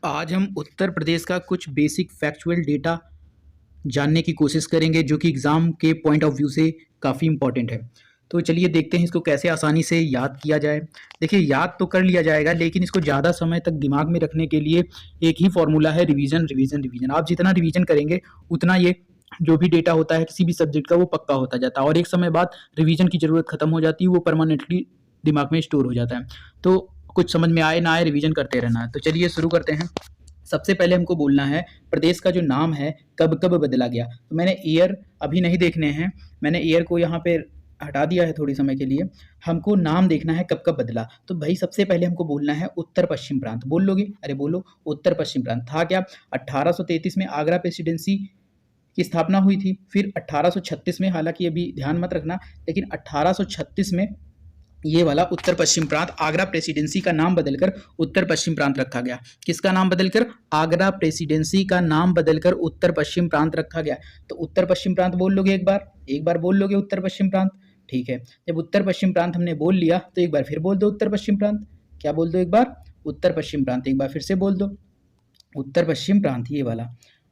आज हम उत्तर प्रदेश का कुछ बेसिक फैक्चुअल डेटा जानने की कोशिश करेंगे जो कि एग्ज़ाम के पॉइंट ऑफ व्यू से काफ़ी इंपॉर्टेंट है। तो चलिए देखते हैं इसको कैसे आसानी से याद किया जाए। देखिए याद तो कर लिया जाएगा लेकिन इसको ज़्यादा समय तक दिमाग में रखने के लिए एक ही फॉर्मूला है रिवीजन रिवीजन रिवीजन। आप जितना रिवीजन करेंगे उतना ये जो भी डेटा होता है किसी भी सब्जेक्ट का वो पक्का होता जाता है और एक समय बाद रिवीजन की ज़रूरत खत्म हो जाती है, वो परमानेंटली दिमाग में स्टोर हो जाता है। तो कुछ समझ में आए ना आए रिवीजन करते रहना है। तो चलिए शुरू करते हैं। सबसे पहले हमको बोलना है प्रदेश का जो नाम है कब कब बदला गया। तो मैंने ईयर अभी नहीं देखने हैं, मैंने ईयर को यहाँ पे हटा दिया है थोड़ी समय के लिए। हमको नाम देखना है कब कब बदला। तो भाई सबसे पहले हमको बोलना है उत्तर पश्चिम प्रांत। बोल लोगे? अरे बोलो। उत्तर पश्चिम प्रांत था क्या? 1833 में आगरा प्रेसिडेंसी की स्थापना हुई थी। फिर 1836 में, हालांकि अभी ध्यान मत रखना, लेकिन 1836 में ये वाला उत्तर पश्चिम प्रांत आगरा प्रेसिडेंसी का नाम बदलकर उत्तर पश्चिम प्रांत रखा गया। किसका नाम बदलकर? आगरा प्रेसिडेंसी का नाम बदलकर उत्तर पश्चिम प्रांत रखा गया। तो उत्तर पश्चिम प्रांत बोल लोगे एक बार बोल लोगे उत्तर पश्चिम प्रांत। ठीक है, जब उत्तर पश्चिम प्रांत हमने बोल लिया तो एक बार फिर बोल दो उत्तर पश्चिम प्रांत। क्या बोल दो? एक बार उत्तर पश्चिम प्रांत। एक बार फिर से बोल दो उत्तर पश्चिम प्रांत, ये वाला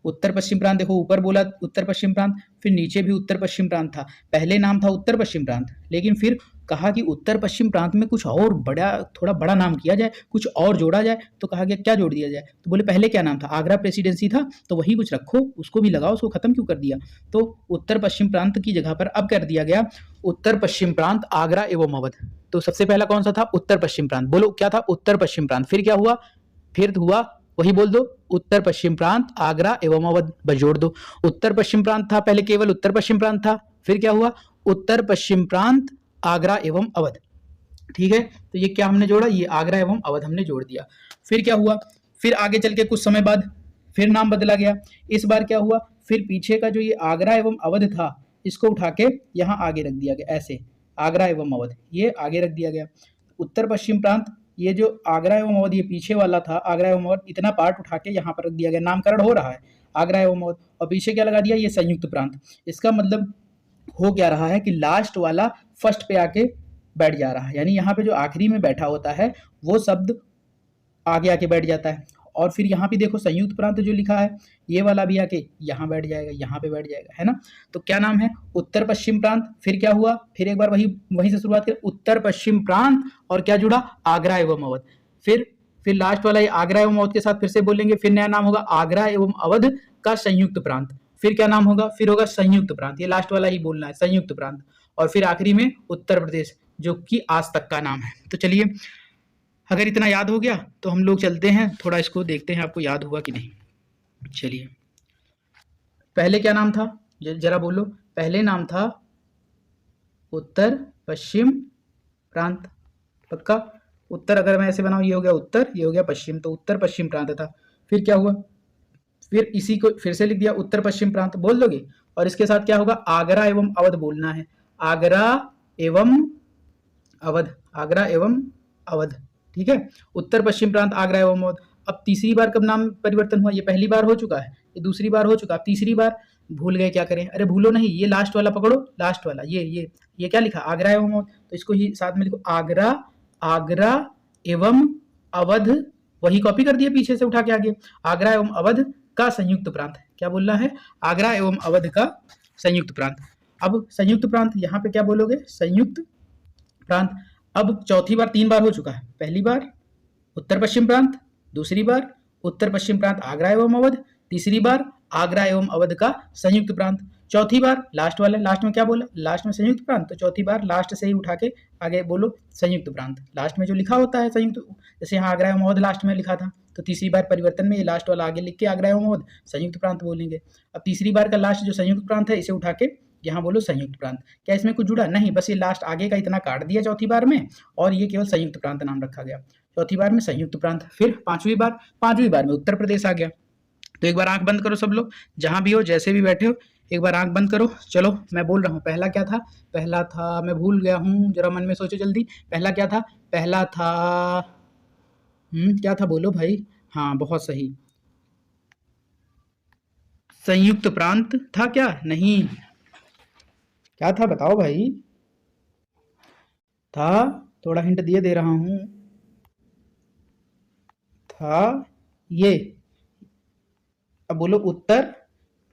उत्तर पश्चिम प्रांत। देखो ऊपर बोला उत्तर पश्चिम प्रांत, फिर नीचे भी उत्तर पश्चिम प्रांत था। पहले नाम था उत्तर पश्चिम प्रांत, लेकिन फिर कहा कि उत्तर पश्चिम प्रांत में कुछ और बड़ा, थोड़ा बड़ा नाम किया जाए, कुछ और जोड़ा जाए। तो कहा गया क्या जोड़ दिया जाए? तो बोले पहले क्या नाम था? आगरा प्रेसिडेंसी था, तो वही कुछ रखो, उसको भी लगाओ, उसको खत्म क्यों कर दिया? तो उत्तर पश्चिम प्रांत की जगह पर अब कर दिया गया उत्तर पश्चिम प्रांत आगरा एवं अवध। तो सबसे पहला कौन सा था? उत्तर पश्चिम प्रांत। बोलो क्या था? उत्तर पश्चिम प्रांत। फिर क्या हुआ? फिर हुआ वही बोल दो उत्तर पश्चिम प्रांत आगरा एवं अवध, बस जोड़ दो। उत्तर पश्चिम प्रांत था पहले, केवल उत्तर पश्चिम प्रांत था। फिर क्या हुआ? उत्तर पश्चिम प्रांत आगरा एवं अवध। ठीक है, तो ये क्या हमने जोड़ा? ये आगरा एवं अवध हमने जोड़ दिया। फिर क्या हुआ? फिर आगे चल के कुछ समय बाद फिर नाम बदला गया। इस बार क्या हुआ? फिर पीछे का जो ये आगरा एवं अवध था इसको उठा के यहाँ आगे रख दिया गया, ऐसे आगरा एवं अवध ये आगे रख दिया गया। उत्तर पश्चिम प्रांत, ये जो आगरा एवं अवध ये पीछे वाला था, आगरा एवं अवध इतना पार्ट उठा के यहाँ पर रख दिया गया, नामकरण हो रहा है आगरा एवं अवध। और पीछे क्या लगा दिया? ये संयुक्त प्रांत। इसका मतलब हो क्या रहा है कि लास्ट वाला फर्स्ट पे आके बैठ जा रहा है, यानी यहाँ पे जो आखिरी में बैठा होता है वो शब्द आगे आके बैठ जाता है। और फिर यहाँ पे देखो संयुक्त प्रांत जो लिखा है ये वाला भी आके यहाँ बैठ जाएगा, यहाँ पे बैठ जाएगा, है ना। तो क्या नाम है? उत्तर पश्चिम प्रांत। फिर क्या हुआ? फिर एक बार वहीं से शुरुआत करें, उत्तर पश्चिम प्रांत और क्या जुड़ा? आगरा एवं अवध। फिर लास्ट वाला ये आगरा एवं अवध के साथ फिर से बोलेंगे, फिर नया नाम होगा आगरा एवं अवध का संयुक्त प्रांत। फिर क्या नाम होगा? फिर होगा संयुक्त प्रांत, ये लास्ट वाला ही बोलना है, संयुक्त प्रांत। और फिर आखिरी में उत्तर प्रदेश, जो कि आज तक का नाम है। तो चलिए, अगर इतना याद हो गया तो हम लोग चलते हैं, थोड़ा इसको देखते हैं आपको याद हुआ कि नहीं। चलिए, पहले क्या नाम था? जरा बोलो। पहले नाम था उत्तर पश्चिम प्रांत, पक्का। उत्तर अगर मैं ऐसे बनाऊं, ये हो गया उत्तर, ये हो गया पश्चिम, तो उत्तर पश्चिम प्रांत था। फिर क्या हुआ? फिर इसी को फिर से लिख दिया उत्तर पश्चिम प्रांत, बोल दोगे। और इसके साथ क्या होगा? आगरा एवं अवध बोलना है, आगरा एवं अवध, आगरा एवं अवध। ठीक है, उत्तर पश्चिम प्रांत आगरा एवं अवध। अब तीसरी बार कब नाम परिवर्तन हुआ? ये पहली बार हो चुका है, ये दूसरी बार हो चुका, अब तीसरी बार भूल गए, क्या करें? अरे भूलो नहीं, ये लास्ट वाला पकड़ो, लास्ट वाला ये क्या लिखा? आगरा एवं अवध, तो इसको ही साथ में लिखो, आगरा, आगरा एवं अवध। वही कॉपी कर दिया पीछे से उठा के आगे, आगरा एवं अवध का संयुक्त प्रांत। क्या बोलना है? आगरा एवं अवध का संयुक्त प्रांत। अब संयुक्त प्रांत यहाँ पे क्या बोलोगे? संयुक्त प्रांत। अब चौथी बार, 3 बार हो चुका है, पहली बार उत्तर पश्चिम प्रांत, दूसरी बार उत्तर पश्चिम प्रांत आगरा एवं अवध, तीसरी बार आगरा एवं अवध का संयुक्त प्रांत, चौथी बार लास्ट वाले, लास्ट में क्या बोला? लास्ट में संयुक्त प्रांत, तो चौथी बार लास्ट से ही उठा के आगे बोलो संयुक्त प्रांत। लास्ट में जो लिखा होता है संयुक्त, जैसे यहाँ आगरा एवं अवध लास्ट में लिखा था, तो तीसरी बार परिवर्तन में ये लास्ट वाला आगे लिख के आगरा एवं अवध संयुक्त प्रांत बोलेंगे। अब तीसरी बार का लास्ट जो संयुक्त प्रांत है इसे उठा के यहाँ बोलो संयुक्त प्रांत। क्या इसमें कुछ जुड़ा? नहीं, बस ये लास्ट आगे का इतना काट दिया चौथी बार में, और ये केवल संयुक्त प्रांत नाम रखा गया। चौथी बार में संयुक्त प्रांत। फिर पांचवी बार में उत्तर प्रदेश आ गया। तो एक बार आंख बंद करो सब लोग, जहां भी हो, जैसे भी बैठे हो, एक बार आंख बंद करो। चलो मैं बोल रहा हूँ, पहला क्या था? पहला था, मैं भूल गया हूँ, जरा मन में सोचो जल्दी। पहला क्या था? पहला था क्या था? बोलो भाई। हाँ बहुत सही, संयुक्त प्रांत था क्या? नहीं, क्या था बताओ भाई? था, थोड़ा हिंट दे रहा हूँ, था ये, अब बोलो उत्तर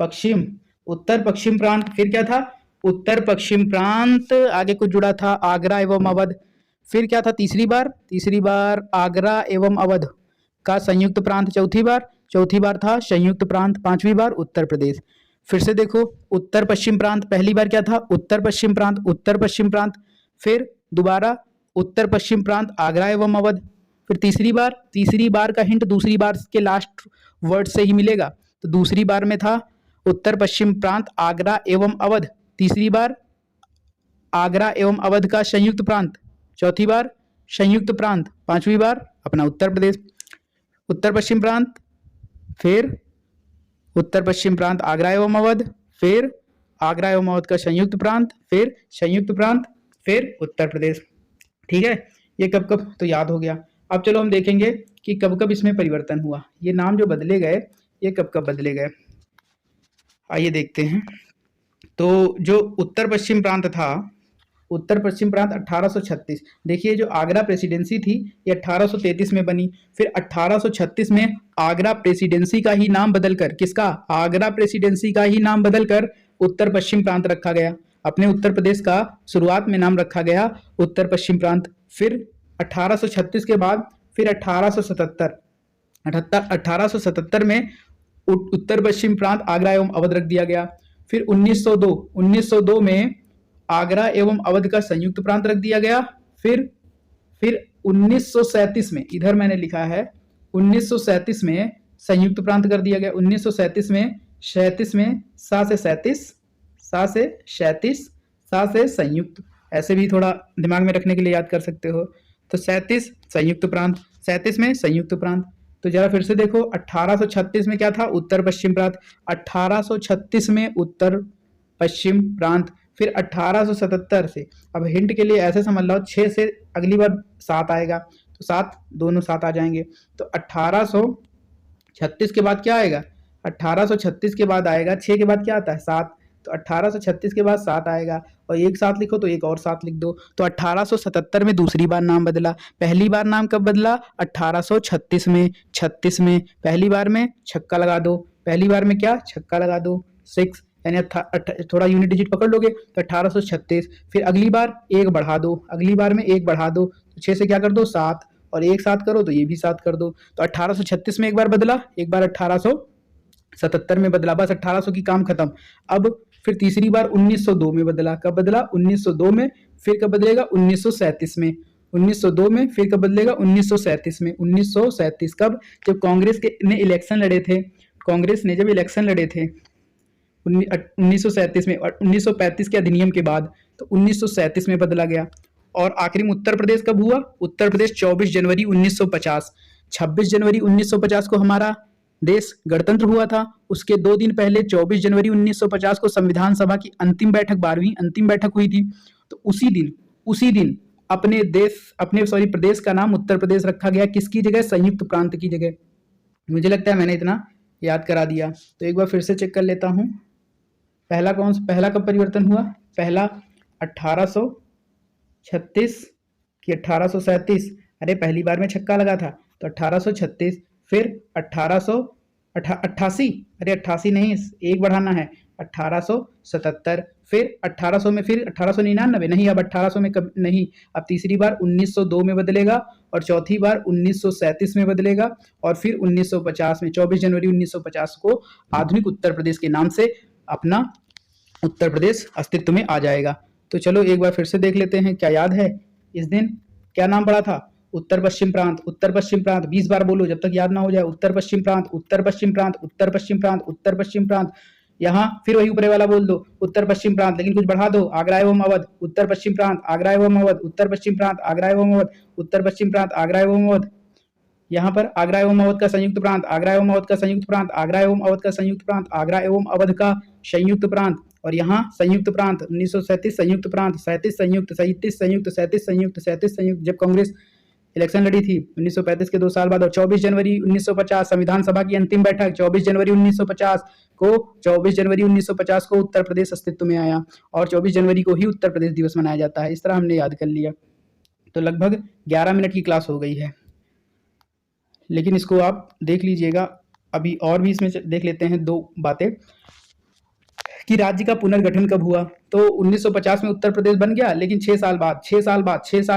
पश्चिम, उत्तर पश्चिम प्रांत। फिर क्या था, उत्तर पश्चिम प्रांत, आगे कुछ जुड़ा था आगरा एवं अवध। फिर क्या था तीसरी बार, तीसरी बार आगरा एवं अवध का संयुक्त प्रांत। चौथी बार, चौथी बार था संयुक्त प्रांत। पांचवी बार उत्तर प्रदेश। फिर से देखो, उत्तर पश्चिम प्रांत, पहली बार क्या था उत्तर पश्चिम प्रांत, उत्तर पश्चिम प्रांत। फिर दोबारा उत्तर पश्चिम प्रांत आगरा एवं अवध। फिर तीसरी बार, तीसरी बार का हिंट दूसरी बार के लास्ट वर्ड से ही मिलेगा। तो दूसरी बार में था उत्तर पश्चिम प्रांत आगरा एवं अवध। तीसरी बार आगरा एवं अवध का संयुक्त प्रांत। चौथी बार संयुक्त प्रांत। पांचवी बार अपना उत्तर प्रदेश। उत्तर पश्चिम प्रांत, फिर उत्तर पश्चिम प्रांत आगरा एवं अवध, फिर आगरा एवं अवध का संयुक्त प्रांत, फिर संयुक्त प्रांत, फिर उत्तर प्रदेश। ठीक है, ये कब कब तो याद हो गया। अब चलो हम देखेंगे कि कब कब इसमें परिवर्तन हुआ, ये नाम जो बदले गए ये कब कब बदले गए। आइए देखते हैं। तो जो उत्तर पश्चिम प्रांत था, उत्तर पश्चिम प्रांत 1836, देखिए जो आगरा प्रेसिडेंसी थी ये 1833 में बनी। फिर 1836 में आगरा प्रेसिडेंसी का ही नाम बदलकर, किसका, आगरा प्रेसिडेंसी का ही नाम बदलकर उत्तर पश्चिम प्रांत रखा गया। अपने उत्तर प्रदेश का शुरुआत में नाम रखा गया उत्तर पश्चिम प्रांत। फिर 1836 के बाद फिर 1877 में उत्तर पश्चिम प्रांत आगरा एवं अवध रख दिया गया। फिर 1902 में आगरा एवं अवध का संयुक्त प्रांत रख दिया गया। फिर 1937 में, इधर मैंने लिखा है 1937 में संयुक्त प्रांत कर दिया गया। 1937 में 37 में सा से 37, सा से 37, सा से संयुक्त, ऐसे भी थोड़ा दिमाग में रखने के लिए याद कर सकते हो। तो 37 संयुक्त प्रांत, 37 में संयुक्त प्रांत। तो जरा फिर से देखो, 1836 में क्या था उत्तर पश्चिम प्रांत, 1836 में उत्तर पश्चिम प्रांत। फिर 1877 से, अब हिंट के लिए ऐसे समझ लो 6 से अगली बार 7 आएगा, तो 7 दोनों 7 आ जाएंगे। तो 1836 के बाद क्या आएगा, 1836 के बाद आएगा 6 के बाद क्या आता है 7, तो 1836 के बाद 7 आएगा, और एक 7 लिखो तो एक और 7 लिख दो। तो 1877 में दूसरी बार नाम बदला। पहली बार नाम कब बदला, 1836 में, 36 में, पहली बार में छक्का लगा दो, पहली बार में क्या छक्का लगा दो 6, यानी थोड़ा यूनिट डिजिट पकड़ लोगे तो 1836। फिर अगली बार एक बढ़ा दो, अगली बार में एक बढ़ा दो, तो 6 से क्या कर दो 7, और एक 7 करो तो ये भी 7 कर दो। तो 1836 में एक बार बदला, एक बार 1877 में बदला, बस 1800 की काम खत्म। अब फिर तीसरी बार 1902 में बदला, कब बदला 1902 में। फिर कब बदलेगा 1937 में, 1902 में। फिर कब बदलेगा 1937 में, 1937 कब, जब कांग्रेस के ने इलेक्शन लड़े थे, कांग्रेस ने जब इलेक्शन लड़े थे 1937 में, और 1935 के अधिनियम के बाद, तो 1937 में बदला गया। और आखिरी में उत्तर प्रदेश कब हुआ, उत्तर प्रदेश 24 जनवरी 1950, 26 जनवरी 1950 को हमारा देश गणतंत्र हुआ था। उसके 2 दिन पहले 24 जनवरी 1950 को संविधान सभा की अंतिम बैठक, 12वीं अंतिम बैठक हुई थी। तो उसी दिन अपने प्रदेश का नाम उत्तर प्रदेश रखा गया, किसकी जगह, संयुक्त प्रांत की जगह। मुझे लगता है मैंने इतना याद करा दिया, तो एक बार फिर से चेक कर लेता हूँ। पहला कब परिवर्तन हुआ, पहला 1836 कि 1837, अरे पहली बार में छक्का लगा था तो 1836। फिर 1888, अरे 88 नहीं, एक बढ़ाना है 1877। फिर 1800 में, फिर 1899 नहीं, अब 1800 में कब नहीं, अब तीसरी बार 1902 में बदलेगा, और चौथी बार 1937 में बदलेगा, और फिर 1950 में, 24 जनवरी 1950 को आधुनिक उत्तर प्रदेश के नाम से अपना उत्तर प्रदेश अस्तित्व में आ जाएगा। तो चलो एक बार फिर से देख लेते हैं, क्या याद है इस दिन क्या नाम पड़ा था, उत्तर पश्चिम प्रांत, उत्तर पश्चिम प्रांत। 20 बार बोलो जब तक याद ना हो जाए, उत्तर पश्चिम प्रांत, उत्तर पश्चिम प्रांत, उत्तर पश्चिम प्रांत, उत्तर पश्चिम प्रांत। यहाँ फिर वही ऊपरे वाला बोल दो, उत्तर पश्चिम प्रांत, लेकिन कुछ बढ़ा दो, आगरा एवं अवध, उत्तर पश्चिम प्रांत, आगरा एवं अवध, उत्तर पश्चिम प्रांत, आगरा एवं अवध, उत्तर पश्चिम प्रांत, आगरा एवं अवध। यहाँ पर आगरा एवं अवध का संयुक्त प्रांत, आगरा एवं अवध का संयुक्त प्रांत, आगरा एवं अवध का संयुक्त प्रांत, आगरा एवं अवध का संयुक्त प्रांत। और यहाँ संयुक्त प्रांत 1937 संयुक्त प्रांत, 37 संयुक्त, 37 संयुक्त, 37 संयुक्त, 37 संयुक्त, जब कांग्रेस इलेक्शन लड़ी थी 1935 के 2 साल बाद। और 24 जनवरी 1950 संविधान सभा की अंतिम बैठक, 24 जनवरी 1950 को उत्तर प्रदेश अस्तित्व में आया, और 24 जनवरी को ही उत्तर प्रदेश दिवस मनाया जाता है। इस तरह हमने याद कर लिया। तो लगभग 11 मिनट की क्लास हो गई है। लेकिन इसको आप देख लीजिएगा। अभी और भी इसमें देख लेते हैं दो बातें कि राज्य का पुनर्गठन कब हुआ। तो 1950 में उत्तर प्रदेश बन गया, लेकिन 6 साल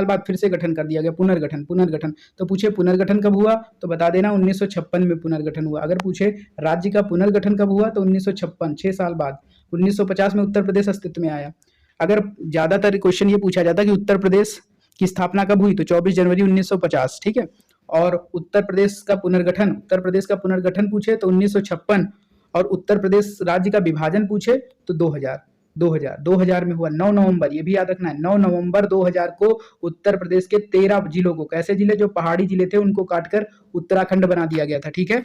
बाद फिर से गठन कर दिया गया, पुनर्गठन। तो पूछे पुनर्गठन कब हुआ, तो बता देना 1956 में पुनर्गठन हुआ। अगर पूछे राज्य का पुनर्गठन कब हुआ, तो 1956, 6 साल बाद। 1950 में उत्तर प्रदेश अस्तित्व में आया। अगर ज्यादातर क्वेश्चन ये पूछा जाता है कि उत्तर प्रदेश की स्थापना कब हुई, तो 24 जनवरी 1950, ठीक है। और उत्तर प्रदेश का पुनर्गठन पूछे तो 1956, और उत्तर प्रदेश राज्य का विभाजन पूछे तो 2000 में हुआ 9 नवंबर, ये भी याद रखना है, 9 नवंबर 2000 को उत्तर प्रदेश के 13 जिलों को, कैसे जिले, जो पहाड़ी जिले थे उनको काटकर उत्तराखंड बना दिया गया था, ठीक है।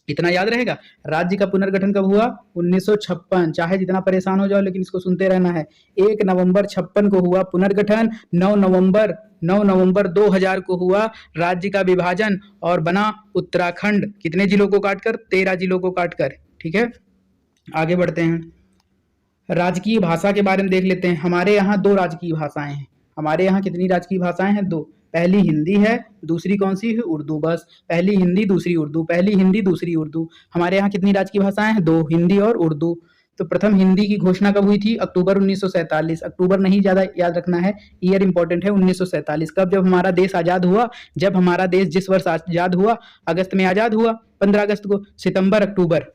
इतना याद रहेगा। राज्य का पुनर्गठन कब हुआ, 1956। चाहे जितना परेशान हो जाओ लेकिन इसको सुनते रहना है। 1 नवंबर 56 को हुआ पुनर्गठन, 9 नवंबर 2000 को हुआ राज्य का विभाजन और बना उत्तराखंड। कितने जिलों को काटकर, 13 जिलों को काटकर, ठीक है। आगे बढ़ते हैं, राजकीय भाषा के बारे में देख लेते हैं। हमारे यहाँ 2 राजकीय भाषाएं हैं। हमारे यहाँ कितनी राजकीय भाषाएं हैं, 2। पहली हिंदी है, दूसरी कौन सी है, उर्दू। बस पहली हिंदी दूसरी उर्दू, पहली हिंदी दूसरी उर्दू। हमारे यहाँ कितनी राजकीय भाषाएं हैं, 2, हिंदी और उर्दू। तो प्रथम हिंदी की घोषणा कब हुई थी, अक्टूबर 1947। अक्टूबर नहीं ज्यादा याद रखना है, ईयर इंपॉर्टेंट है, 1947। कब, जब हमारा देश आजाद हुआ। जब हमारा देश जिस वर्ष आजाद हुआ, अगस्त में आजाद हुआ, 15 अगस्त को। सितंबर अक्टूबर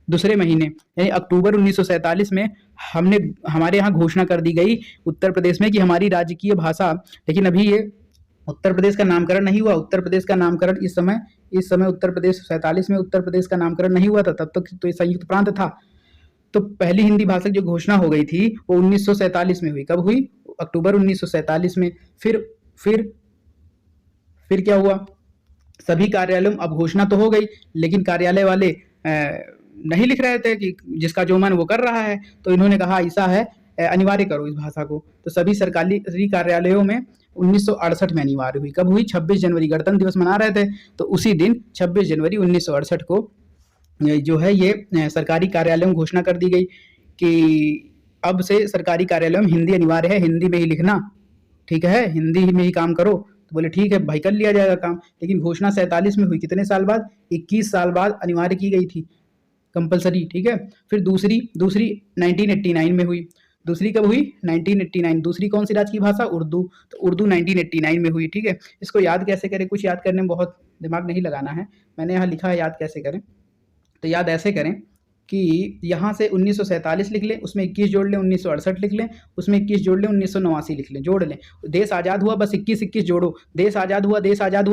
दूसरे महीने, यानी अक्टूबर 1947 में हमारे यहाँ घोषणा कर दी गई उत्तर प्रदेश में कि हमारी राजकीय भाषा। लेकिन अभी ये उत्तर प्रदेश का नामकरण नहीं हुआ। उत्तर प्रदेश का नामकरण इस समय उत्तर प्रदेश 47 में उत्तर प्रदेश का नामकरण नहीं हुआ था, तब तक तो ये संयुक्त प्रांत था। तो पहली हिंदी भाषा जो घोषणा हो गई थी वो 1947 में हुई। कब हुई, अक्टूबर 1947 में। फिर क्या हुआ, सभी कार्यालयों, अब घोषणा तो हो गई लेकिन कार्यालय वाले नहीं लिख रहे थे कि जिसका जो मन वो कर रहा है, तो इन्होंने कहा ऐसा है, अनिवार्य करो इस भाषा को। तो सभी सरकारी कार्यालयों में 1968 में अनिवार्य हुई। कब हुई, 26 जनवरी, गणतंत्र दिवस मना रहे थे तो उसी दिन 26 जनवरी 1968 को जो है ये सरकारी कार्यालयों में घोषणा कर दी गई कि अब से सरकारी कार्यालयों में हिंदी अनिवार्य है, हिंदी में ही लिखना, ठीक है, हिंदी में ही काम करो। तो बोले ठीक है भाई, कर लिया जाएगा काम। लेकिन घोषणा 47 में हुई, कितने साल बाद, 21 साल बाद अनिवार्य की गई थी, कंपलसरी, ठीक है। फिर दूसरी 1989 में हुई। दूसरी कब हुई, 1989। दूसरी कौन सी राज्य की भाषा, उर्दू। तो उर्दू 1989 में हुई, ठीक है। इसको याद कैसे करें, कुछ याद करने में बहुत दिमाग नहीं लगाना है, मैंने यहाँ लिखा है याद कैसे करें। तो याद ऐसे करें कि यहाँ से 1947 लिख लें, उसमें 21 जोड़ लें, 1968 लिख लें, उसमें 21 जोड़ लें, 1989 लिख लें, जोड़ लें। देश आज़ाद हुआ, बस 21 जोड़ो। देश आज़ाद हुआ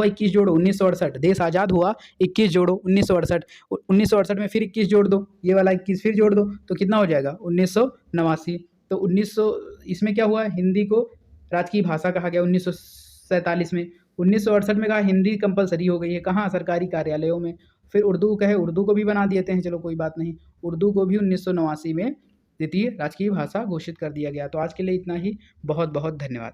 21 जोड़ो, 1968। देश आज़ाद हुआ 21 जोड़ो, 1968। 1968 में फिर 21 जोड़ दो, ये वाला 21 फिर जोड़ दो, तो कितना हो जाएगा, 1989। तो 1900 इसमें क्या हुआ, हिंदी को राजकीय भाषा कहा गया 1947 में। 1968 में कहा हिंदी कंपलसरी हो गई है, कहाँ, सरकारी कार्यालयों में। फिर उर्दू कहे, उर्दू को भी बना देते हैं, चलो कोई बात नहीं। उर्दू को भी 1989 में द्वितीय राजकीय भाषा घोषित कर दिया गया। तो आज के लिए इतना ही, बहुत बहुत धन्यवाद।